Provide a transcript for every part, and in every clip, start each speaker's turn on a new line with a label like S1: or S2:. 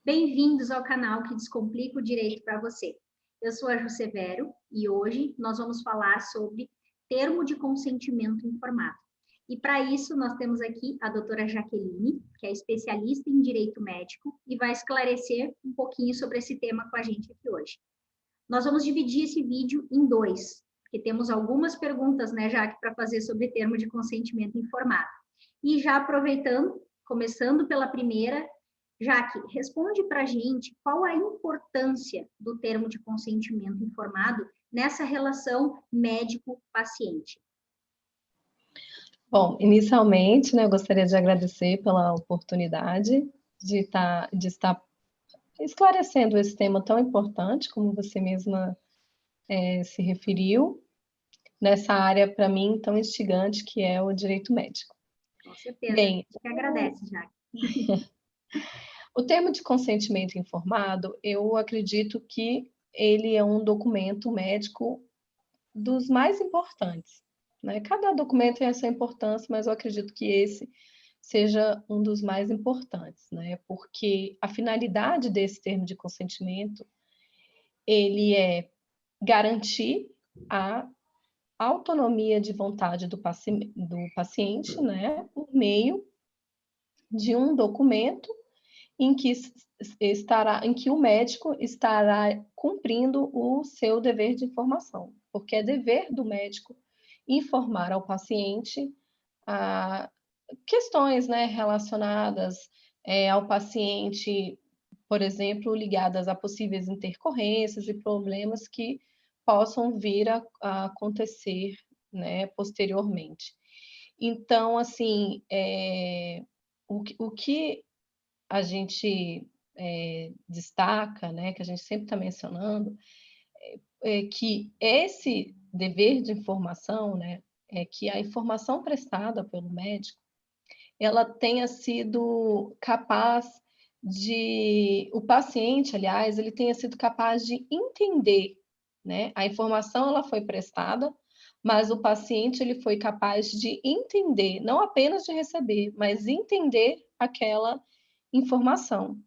S1: Bem-vindos ao canal que Descomplica o Direito para você. Eu sou a Ju Severo e hoje nós vamos falar sobre termo de consentimento informado. E para isso nós temos aqui a doutora Jaqueline, que é especialista em direito médico e vai esclarecer um pouquinho sobre esse tema com a gente aqui hoje. Nós vamos dividir esse vídeo em dois, porque temos algumas perguntas, né, Jaque, para fazer sobre termo de consentimento informado. E já aproveitando, começando pela primeira, Jaque, responde para a gente qual a importância do termo de consentimento informado nessa relação médico-paciente.
S2: Bom, inicialmente, eu gostaria de agradecer pela oportunidade de estar esclarecendo esse tema tão importante, como você mesma se referiu, nessa área, para mim, tão instigante, que é o direito médico.
S1: Com certeza,
S2: Bem,
S1: a gente que agradece, Jaque.
S2: O termo de consentimento informado, eu acredito que ele é um documento médico dos mais importantes, né? Cada documento tem essa importância, mas eu acredito que esse seja um dos mais importantes, né? Porque a finalidade desse termo de consentimento, ele é garantir a autonomia de vontade do paciente, né? Por meio de um documento em que o médico estará cumprindo o seu dever de informação, porque é dever do médico informar ao paciente questões, né, relacionadas ao paciente, por exemplo, ligadas a possíveis intercorrências e problemas que possam vir a acontecer, né, posteriormente. Então, assim, o que a gente destaca, né, que a gente sempre está mencionando, é que esse dever de informação, né, é que a informação prestada pelo médico, ela tenha sido capaz o paciente, aliás, ele tenha sido capaz de entender, né? A informação ela foi prestada, mas o paciente ele foi capaz de entender, não apenas de receber, mas entender aquela informação.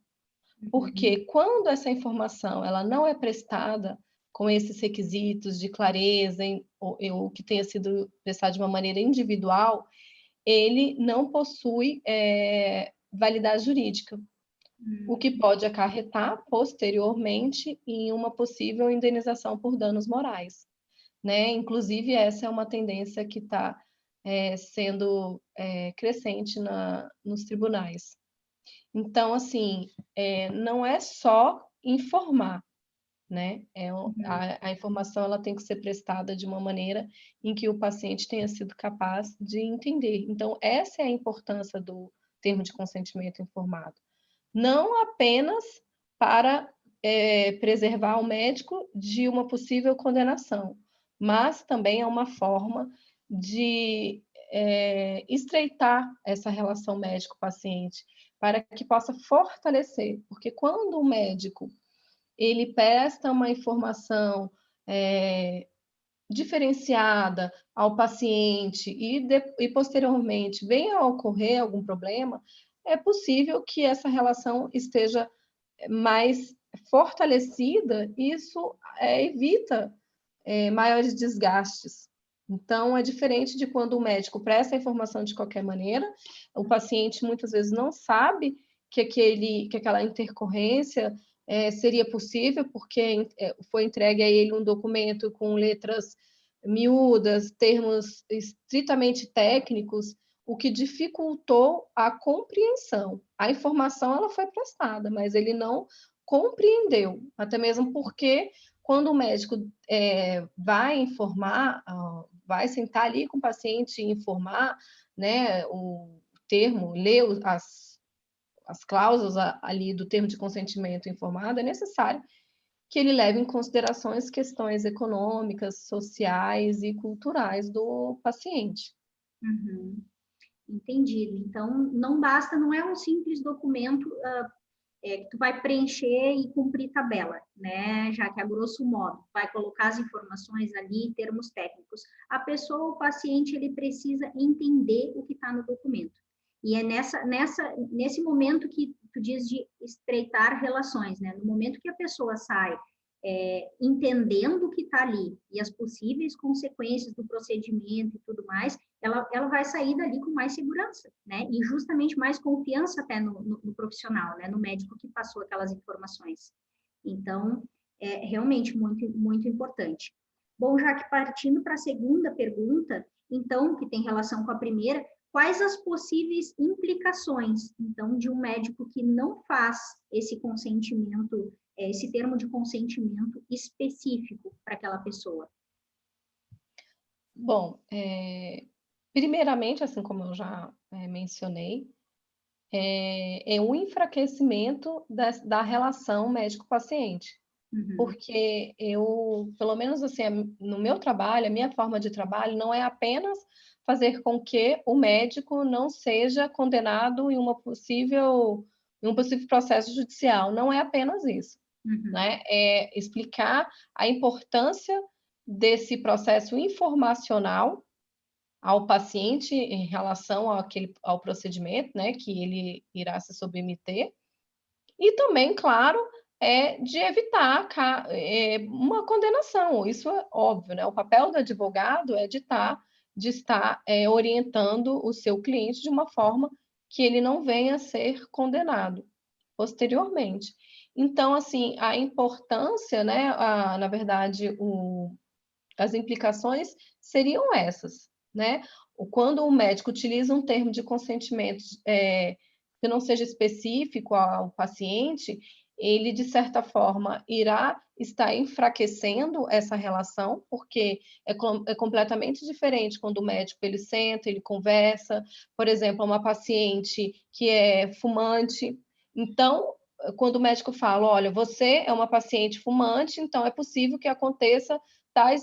S2: Porque quando essa informação ela não é prestada com esses requisitos de clareza, ou que tenha sido prestada de uma maneira individual, ele não possui validade jurídica, o que pode acarretar posteriormente em uma possível indenização por danos morais, né? Inclusive, essa é uma tendência que está sendo crescente nos tribunais. Então, assim, não é só informar, né? A informação ela tem que ser prestada de uma maneira em que o paciente tenha sido capaz de entender. Então, essa é a importância do termo de consentimento informado. Não apenas para preservar o médico de uma possível condenação, mas também é uma forma de estreitar essa relação médico-paciente, para que possa fortalecer, porque quando o médico ele presta uma informação diferenciada ao paciente e posteriormente venha a ocorrer algum problema, é possível que essa relação esteja mais fortalecida e isso evita maiores desgastes. Então, é diferente de quando o médico presta a informação de qualquer maneira, o paciente muitas vezes não sabe que aquela intercorrência seria possível, porque foi entregue a ele um documento com letras miúdas, termos estritamente técnicos, o que dificultou a compreensão. A informação ela foi prestada, mas ele não compreendeu, até mesmo porque quando o médico vai informar, vai sentar ali com o paciente e informar, né, o termo, ler as cláusulas ali do termo de consentimento informado, é necessário que ele leve em consideração as questões econômicas, sociais e culturais do paciente.
S1: Entendido. Então, não basta, não é um simples documento que tu vai preencher e cumprir tabela, né? Já que a grosso modo vai colocar as informações ali, termos técnicos. A pessoa, o paciente, ele precisa entender o que está no documento. E é nesse momento que tu diz de estreitar relações, né? No momento que a pessoa sai entendendo o que está ali e as possíveis consequências do procedimento e tudo mais, ela vai sair dali com mais segurança, né? E justamente mais confiança até no profissional, né? No médico que passou aquelas informações. Então, é realmente muito, muito importante. Bom, já que partindo para a segunda pergunta, então, que tem relação com a primeira, quais as possíveis implicações, então, de um médico que não faz esse consentimento, esse termo de consentimento específico para aquela pessoa?
S2: Bom, primeiramente, assim como eu já mencionei, é um enfraquecimento da relação médico-paciente.
S1: Uhum,
S2: Porque eu, pelo menos assim, no meu trabalho, a minha forma de trabalho não é apenas fazer com que o médico não seja condenado em um possível processo judicial, não é apenas isso,
S1: uhum,
S2: né? É explicar a importância desse processo informacional ao paciente em relação ao procedimento, né, que ele irá se submeter, e também, claro, de evitar uma condenação, isso é óbvio, né? O papel do advogado é de estar orientando o seu cliente de uma forma que ele não venha a ser condenado posteriormente. Então, assim, a importância, né, na verdade, as implicações seriam essas, né? Quando o médico utiliza um termo de consentimento que não seja específico ao paciente, ele, de certa forma, irá estar enfraquecendo essa relação, porque é completamente diferente quando o médico ele senta, ele conversa, por exemplo, uma paciente que é fumante. Então, quando o médico fala, olha, você é uma paciente fumante, então é possível que aconteça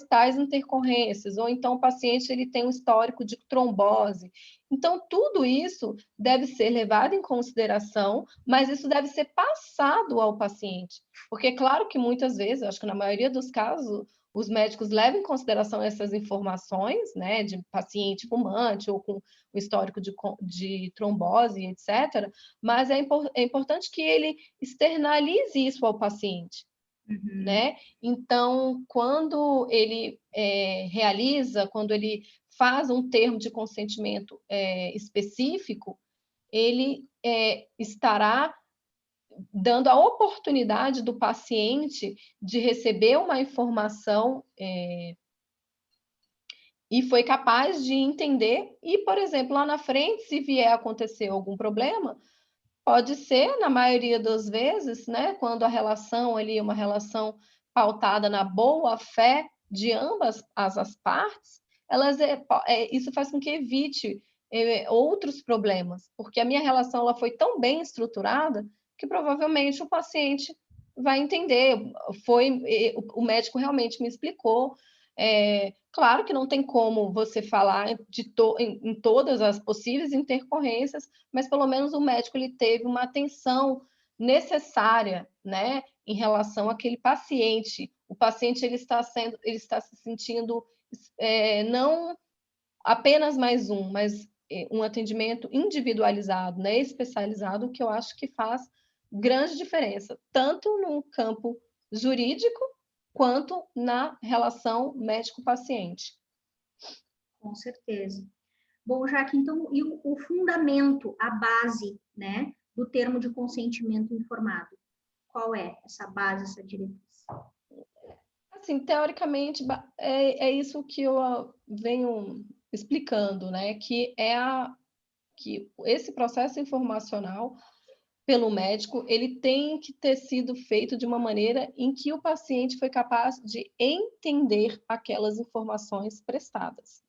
S2: tais intercorrências, ou então o paciente ele tem um histórico de trombose. Então, tudo isso deve ser levado em consideração, mas isso deve ser passado ao paciente. Porque, claro que muitas vezes, acho que na maioria dos casos, os médicos levam em consideração essas informações, né, de paciente fumante ou com um histórico de trombose, etc., mas é importante que ele externalize isso ao paciente,
S1: uhum,
S2: né? Então, quando ele quando ele faz um termo de consentimento específico, ele estará dando a oportunidade do paciente de receber uma informação e foi capaz de entender e, por exemplo, lá na frente, se vier a acontecer algum problema, pode ser, na maioria das vezes, né, quando a relação ali é uma relação pautada na boa-fé de ambas as partes, isso faz com que evite outros problemas, porque a minha relação ela foi tão bem estruturada que provavelmente o paciente vai entender. O médico realmente me explicou. Claro que não tem como você falar em todas as possíveis intercorrências, mas pelo menos o médico ele teve uma atenção necessária, né, em relação àquele paciente. O paciente ele está se sentindo não apenas mais mas um atendimento individualizado, né, especializado, que eu acho que faz grande diferença, tanto no campo jurídico quanto na relação médico-paciente.
S1: com certeza. Bom, Jaque, então, e o fundamento, a base, né, do termo de consentimento informado? Qual é essa base, essa diretriz?
S2: Assim, teoricamente, é isso que eu venho explicando, né? Que esse processo informacional pelo médico, ele tem que ter sido feito de uma maneira em que o paciente foi capaz de entender aquelas informações prestadas.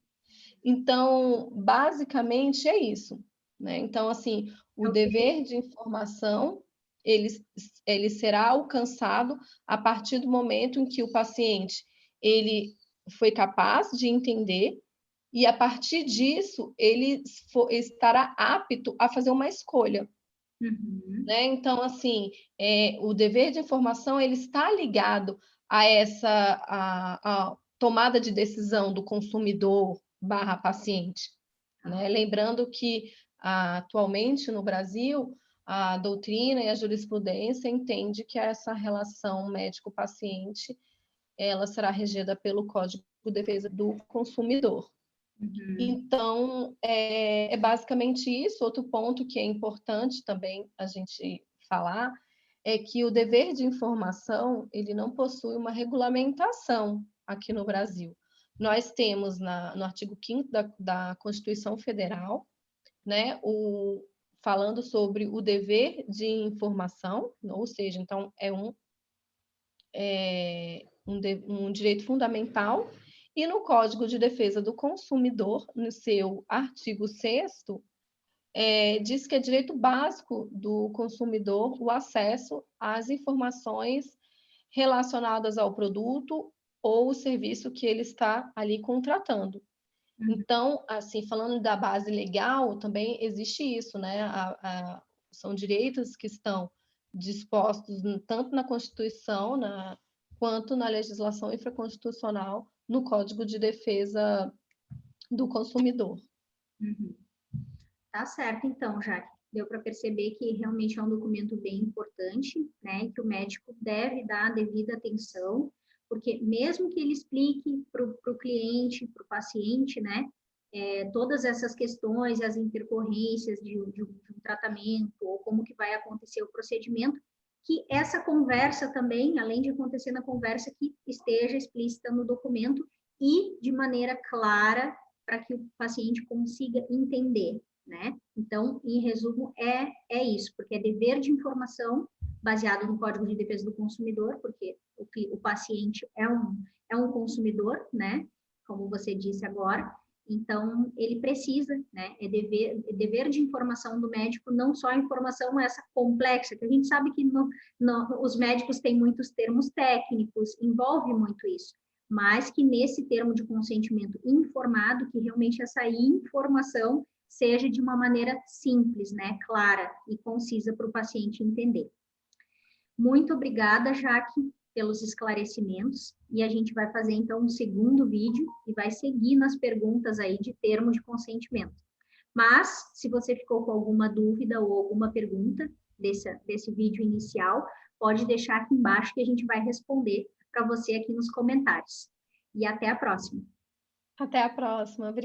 S2: Então, basicamente é isso, né? Então, assim, o
S1: É o dever.
S2: dever de informação ele, ele será alcançado a partir do momento em que o paciente ele foi capaz de entender e a partir disso ele estará apto a fazer uma escolha,
S1: Uhum.
S2: né? Então, assim, o dever de informação ele está ligado a a tomada de decisão do consumidor barra paciente, né? Lembrando que atualmente no Brasil, a doutrina e a jurisprudência entende que essa relação médico-paciente ela será regida pelo Código de Defesa do Consumidor.
S1: Uhum.
S2: Então, é basicamente isso. Outro ponto que é importante também a gente falar é que o dever de informação, ele não possui uma regulamentação aqui no Brasil. Nós temos no artigo 5º da Constituição Federal, né, falando sobre o dever de informação, ou seja, então é um direito fundamental, e no Código de Defesa do Consumidor, no seu artigo 6º, diz que é direito básico do consumidor o acesso às informações relacionadas ao produto ou o serviço que ele está ali contratando. Então, assim, falando da base legal, também existe isso, né? São direitos que estão dispostos tanto na Constituição, quanto na legislação infraconstitucional, no Código de Defesa do Consumidor.
S1: Uhum. Tá certo, então, Jaque. Deu para perceber que realmente é um documento bem importante, né? Que o médico deve dar a devida atenção, porque mesmo que ele explique para o cliente, para o paciente, né? Todas essas questões, as intercorrências de um tratamento, ou como que vai acontecer o procedimento, que essa conversa também, além de acontecer na conversa, que esteja explícita no documento e de maneira clara para que o paciente consiga entender, né? Então, em resumo, é isso, porque é dever de informação baseado no Código de Defesa do Consumidor, porque o paciente é um consumidor, né? Como você disse agora. Então, ele precisa, né? É dever de informação do médico, não só a informação essa complexa, que a gente sabe que os médicos têm muitos termos técnicos, envolve muito isso, mas que nesse termo de consentimento informado, que realmente essa informação seja de uma maneira simples, né, clara e concisa para o paciente entender. Muito obrigada, Jaque, pelos esclarecimentos, e a gente vai fazer então um segundo vídeo e vai seguir nas perguntas aí de termo de consentimento. Mas, se você ficou com alguma dúvida ou alguma pergunta desse vídeo inicial, pode deixar aqui embaixo que a gente vai responder para você aqui nos comentários. E até a próxima.
S2: Até a próxima.